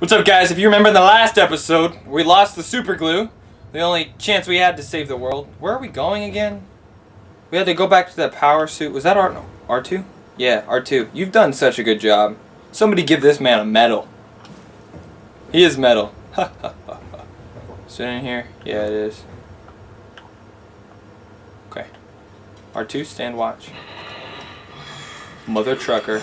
What's up, guys? If you remember in the last episode, we lost the super glue. The only chance we had to save the world. Where are we going again? We had to go back to that power suit. Was that R2? Yeah, R2. You've done such a good job. Somebody give this man a medal. He is metal. Ha ha ha ha. Is it in here? Yeah, it is. Okay. R2, stand watch. Mother trucker.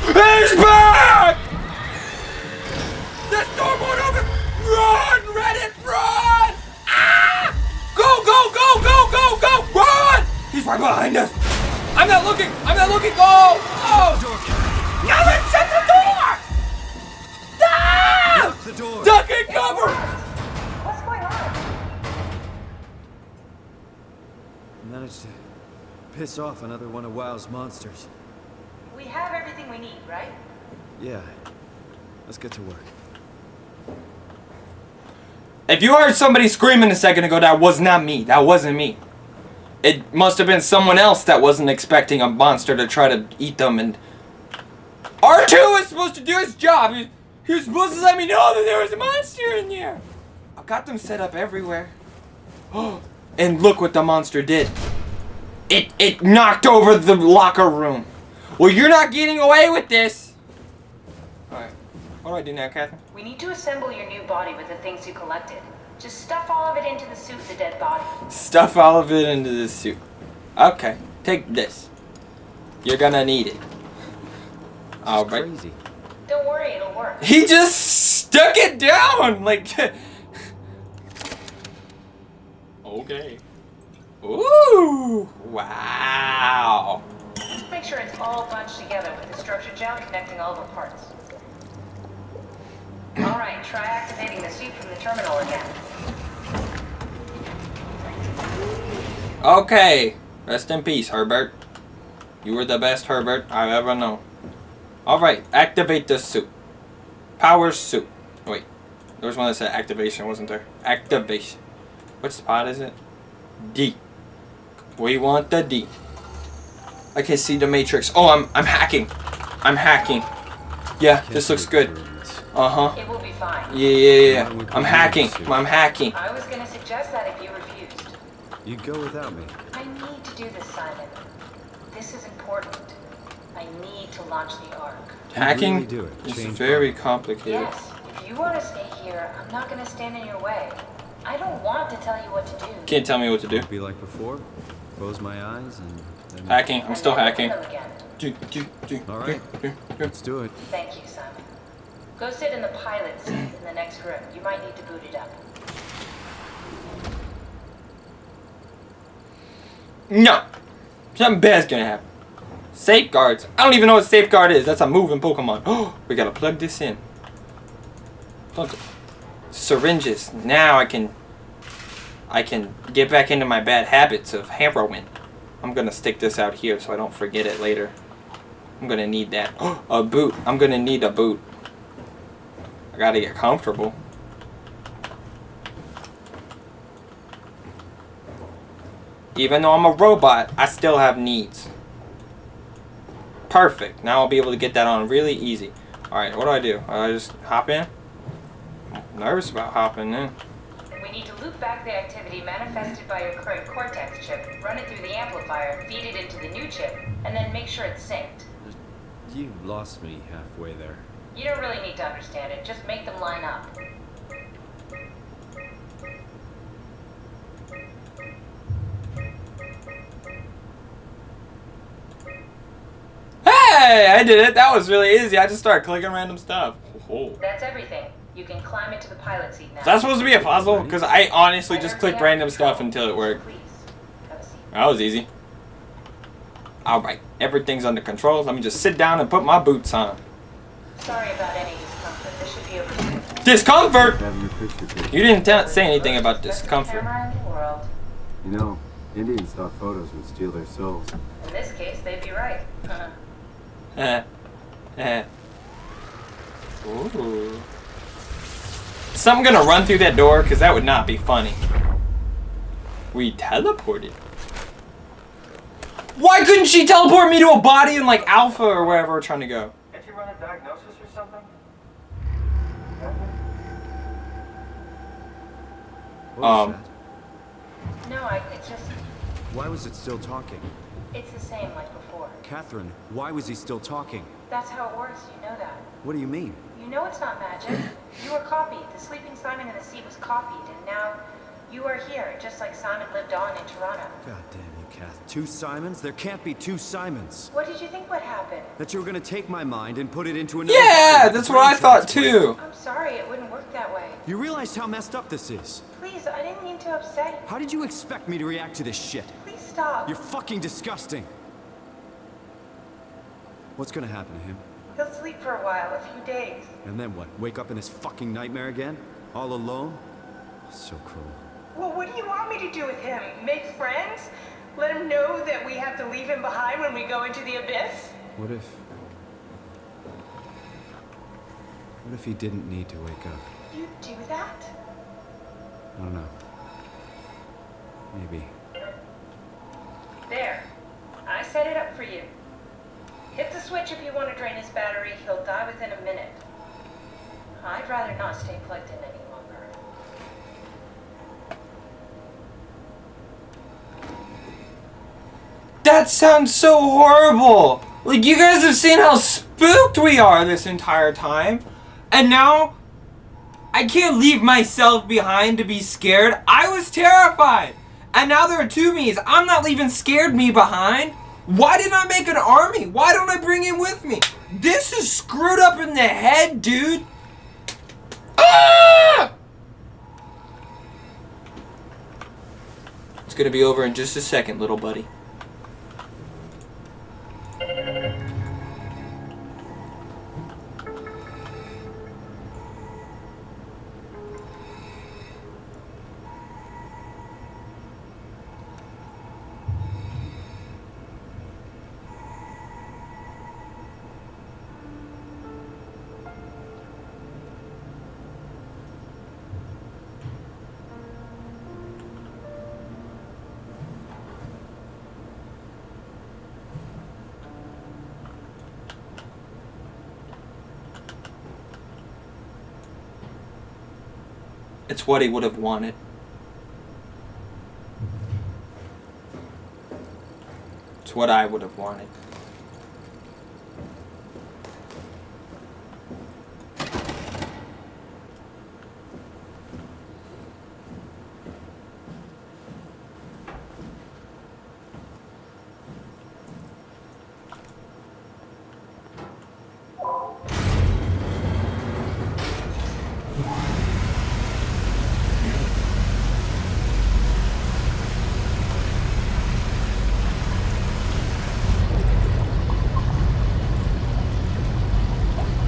He's back! This door won't open! Run, Reddit, run! Ah! Go, go, go, go, go, go! Run! He's right behind us! I'm not looking! I'm not looking! Go! Oh! No, then shut the door! Ah! The door! Duck and cover! What's going on? I managed to piss off another one of WoW's monsters. We have everything we need, right? Yeah. Let's get to work. If you heard somebody screaming a second ago, that was not me. That wasn't me. It must have been someone else that wasn't expecting a monster to try to eat them. And R2 is supposed to do his job. He was supposed to let me know that there was a monster in there. I've got them set up everywhere. And look what the monster did. It knocked over the locker room. Well, you're not getting away with this. Alright. What do I do now, Catherine? We need to assemble your new body with the things you collected. Just stuff all of it into the suit of the dead body. Stuff all of it into the suit. Okay. Take this. You're gonna need it. Alright. Crazy. Don't worry, it'll work. He just stuck it down! Like... Okay. Ooh! Wow! Make sure it's all bunched together with the structure gel connecting all the parts. Alright, try activating the suit from the terminal again. Okay. Rest in peace, Herbert. You were the best Herbert I've ever known. Alright, activate the suit. Power suit. Wait. There was one that said activation, wasn't there? Activation. What spot is it? D. We want the D. I can see the matrix. Oh, I'm hacking. I'm hacking. Yeah, this looks good. Uh-huh. It will be fine. Yeah. I'm hacking. I'm hacking. I was gonna suggest that if you refused. You'd go without me. I need to do this, Simon. This is important. I need to launch the Ark. Hacking really do it. is Change very body. complicated. Yes, if you want to stay here, I'm not gonna stand in your way. I don't want to tell you what to do. Can't tell me what to do. Be like before. Close my eyes and then... Hacking. I'm still hacking. All right. Let's do it. Thank you, Simon. Go sit in the pilot seat in the next room. You might need to boot it up. No. Something bad's gonna happen. Safeguards. I don't even know what safeguard is. That's a moving Pokemon. Oh, we gotta plug this in. Plug it. Syringes. Now I can get back into my bad habits of heroin. I'm gonna stick this out here so I don't forget it later. I'm gonna need that. A boot. I'm gonna need a boot. I gotta get comfortable. Even though I'm a robot, I still have needs. Perfect. Now I'll be able to get that on really easy. Alright, what do? I just hop in? I'm nervous about hopping in. We need to loop back the activity manifested by your current Cortex chip, run it through the amplifier, feed it into the new chip, and then make sure it's synced. You lost me halfway there. You don't really need to understand it, just make them line up. Hey! I did it! That was really easy. I just started clicking random stuff. Oh. That's everything. You can climb into the pilot seat now. Is that supposed to be a puzzle? Because I honestly just clicked random stuff until it worked. Please, have a seat. That was easy. Alright, everything's under control. Let me just sit down and put my boots on. Sorry about any discomfort. This should be okay. Discomfort! Having your picture taken. You didn't say anything about discomfort. Camera in the world. You know, Indian stock photos would steal their souls. In this case, they'd be right. Ooh. Is something gonna run through that door? Because that would not be funny. We teleported. Why couldn't she teleport me to a body in like Alpha or wherever we're trying to go? Did you run a diagnosis or something? What was that? No, it's just... Why was it still talking? It's the same like before. Catherine, why was he still talking? That's how it works, you know that. What do you mean? You know it's not magic. You were copied. The sleeping Simon in the sea was copied, and now you are here, just like Simon lived on in Toronto. God damn you, Kath. 2 Simons? There can't be 2 Simons. What did you think would happen? That you were gonna take my mind and put it into another Yeah, body that's with what I brain thought transplant. too. I'm sorry, it wouldn't work that way. You realize how messed up this is? Please, I didn't mean to upset you. How did you expect me to react to this shit? Please stop. You're fucking disgusting. What's gonna happen to him? He'll sleep for a while, a few days. And then what? Wake up in this fucking nightmare again? All alone? So cruel. Well, what do you want me to do with him? Make friends? Let him know that we have to leave him behind when we go into the abyss? What if he didn't need to wake up? You do that? I don't know. Maybe. There. I set it up for you. Hit the switch if you want to drain his battery. He'll die within a minute. I'd rather not stay plugged in any longer. That sounds so horrible. Like, you guys have seen how spooked we are this entire time. And now, I can't leave myself behind to be scared. I was terrified. And now there are 2 me's. I'm not leaving scared me behind. Why didn't I make an army? Why don't I bring him with me? This is screwed up in the head, dude. Ah! It's gonna be over in just a second, little buddy. It's what he would have wanted. It's what I would have wanted.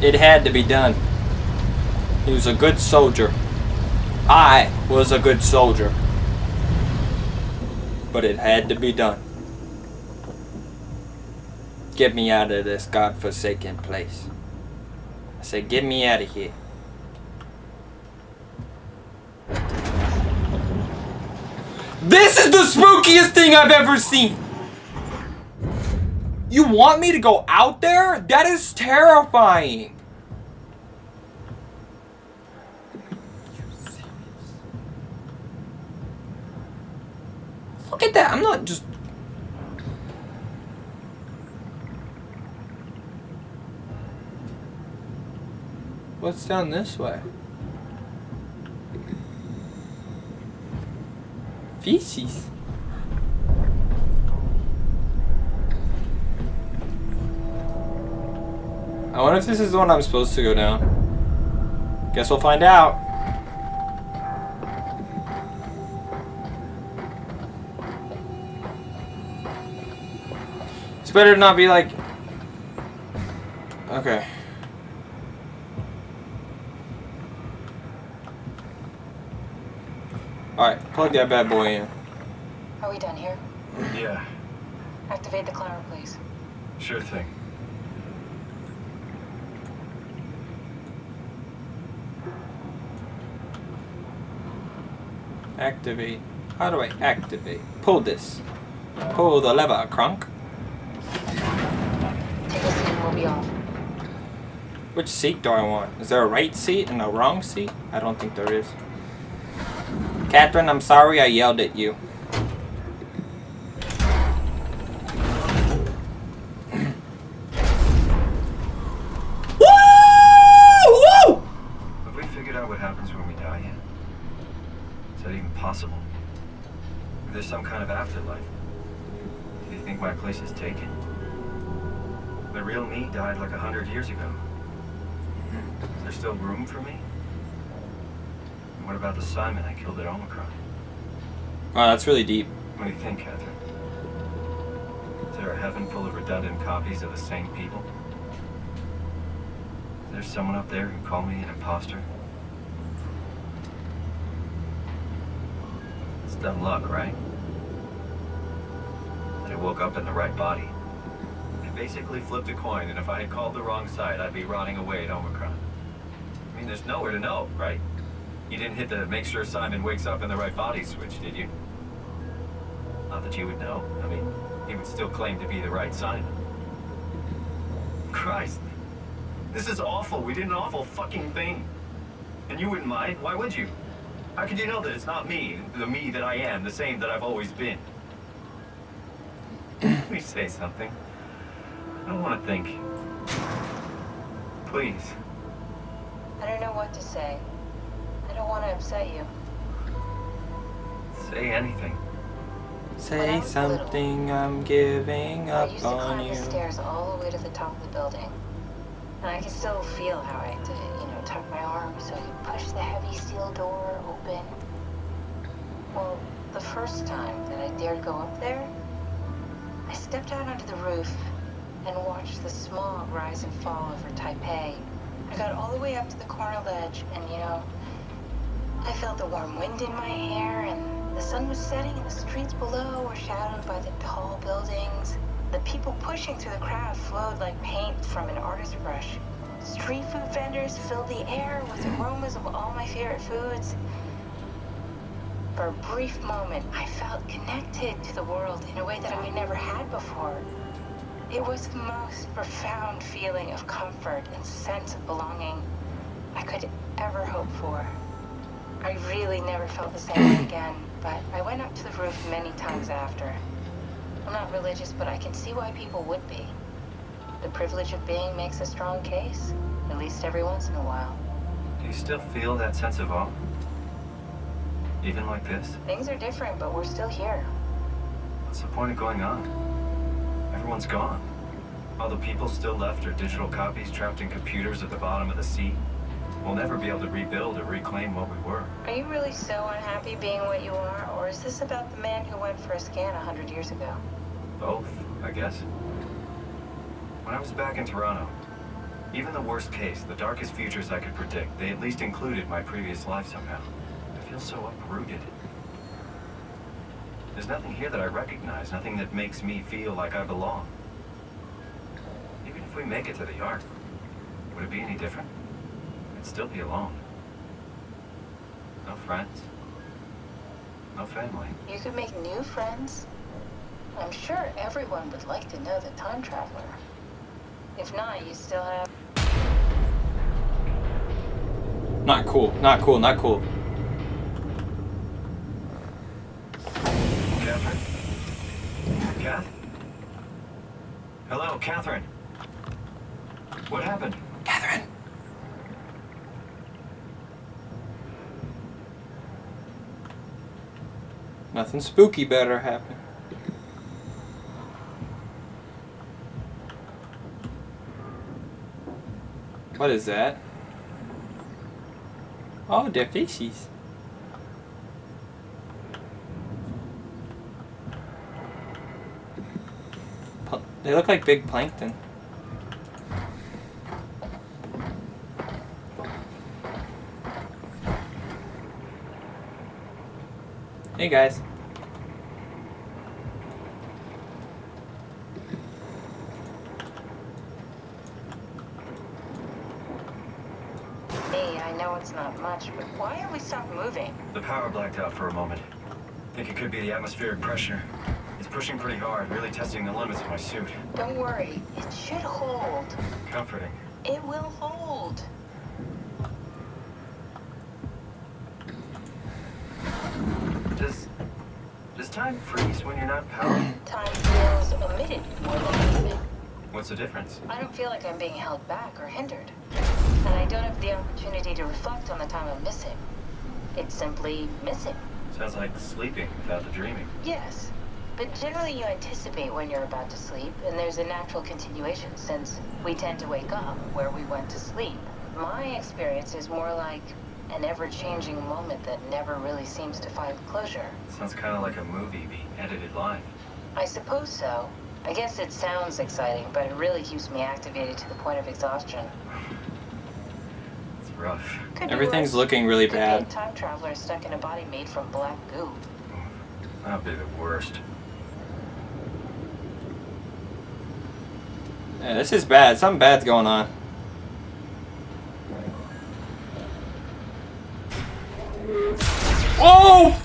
It had to be done. He was a good soldier. I was a good soldier. But it had to be done. Get me out of this godforsaken place. I said, get me out of here. This is the spookiest thing I've ever seen. You want me to go out there? That is terrifying. Look at that. I'm not just... What's down this way? Feces. I wonder if this is the one I'm supposed to go down. Guess we'll find out. It's better to not be like... Okay. Alright, plug that bad boy in. Are we done here? Yeah, Activate the climber, please. sure thing. Activate. How do I activate? Pull this. Pull the lever, Kronk. Take a seat and we'll be off. Which seat do I want? Is there a right seat and a wrong seat? I don't think there is. Catherine, I'm sorry I yelled at you. Woo! Have we figured out what happens when we die yet? Is that even possible? If there's some kind of afterlife, do you think my place is taken? The real me died like 100 years ago. Is there still room for me? And what about the Simon I killed at Omicron? Wow, that's really deep. What do you think, Catherine? Is there a heaven full of redundant copies of the same people? Is there someone up there who called me an imposter? It's dumb luck, right? That I woke up in the right body. I basically flipped a coin, and if I had called the wrong side, I'd be rotting away at Omicron. I mean, there's nowhere to know, right? You didn't hit the make sure Simon wakes up in the right body switch, did you? Not that you would know. I mean, he would still claim to be the right Simon. Christ. This is awful. We did an awful fucking thing. And you wouldn't mind? Why would you? How could you know that it's not me, the me that I am, the same that I've always been? Please say something. I don't want to think. Please. I don't know what to say. I don't want to upset you. Say anything. Say something, I'm giving I up used to on climb you. the stairs all the way to the top of the building. And I can still feel how I had to, tuck my arm so I could push the heavy steel door open. Well, the first time that I dared go up there, I stepped out onto the roof and watched the smog rise and fall over Taipei. I got all the way up to the corner ledge and, I felt the warm wind in my hair and the sun was setting and the streets below were shadowed by the tall buildings. The people pushing through the crowd flowed like paint from an artist's brush. Street food vendors filled the air with aromas of all my favorite foods. For a brief moment, I felt connected to the world in a way that I never had before. It was the most profound feeling of comfort and sense of belonging I could ever hope for. I really never felt the same way again, but I went up to the roof many times after. I'm not religious, but I can see why people would be. The privilege of being makes a strong case, at least every once in a while. Do you still feel that sense of awe? Even like this? Things are different, but we're still here. What's the point of going on? Everyone's gone. All the people still left are digital copies trapped in computers at the bottom of the sea. We'll never be able to rebuild or reclaim what we were. Are you really so unhappy being what you are, or is this about the man who went for a scan 100 years ago? Both, I guess. When I was back in Toronto, even the worst case, the darkest futures I could predict, they at least included my previous life somehow. I feel so uprooted. There's nothing here that I recognize, nothing that makes me feel like I belong. Even if we make it to the Ark, would it be any different? I'd still be alone. No friends. No family. You could make new friends. I'm sure everyone would like to know the time traveler. If not, you still have... Not cool, not cool, not cool. Catherine? Kath? Hello, Catherine. What happened? Catherine. Nothing spooky better happen. What is that? Oh, they're fishies. They look like big plankton. Hey guys. Hey, I know it's not much, but why have we stopped moving? The power blacked out for a moment. Think it could be the atmospheric pressure. It's pushing pretty hard, really testing the limits of my suit. Don't worry, it should hold. Comforting. It will hold. time freeze when you're not powered? Time feels omitted more than given. What's the difference? I don't feel like I'm being held back or hindered. And I don't have the opportunity to reflect on the time I'm missing. It's simply missing. Sounds like sleeping without the dreaming. Yes. But generally you anticipate when you're about to sleep, and there's a natural continuation since we tend to wake up where we went to sleep. My experience is more like an ever-changing moment that never really seems to find closure. Sounds kind of like a movie being edited live. I suppose so. I guess it sounds exciting, but it really keeps me activated to the point of exhaustion. It's rough. Could be Everything's worse. looking really Could be bad. a time traveler stuck in a body made from black goo. That'd be the worst. Yeah, this is bad. Something bad's going on. Oh!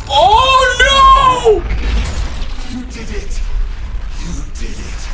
Oh no! You did it! You did it!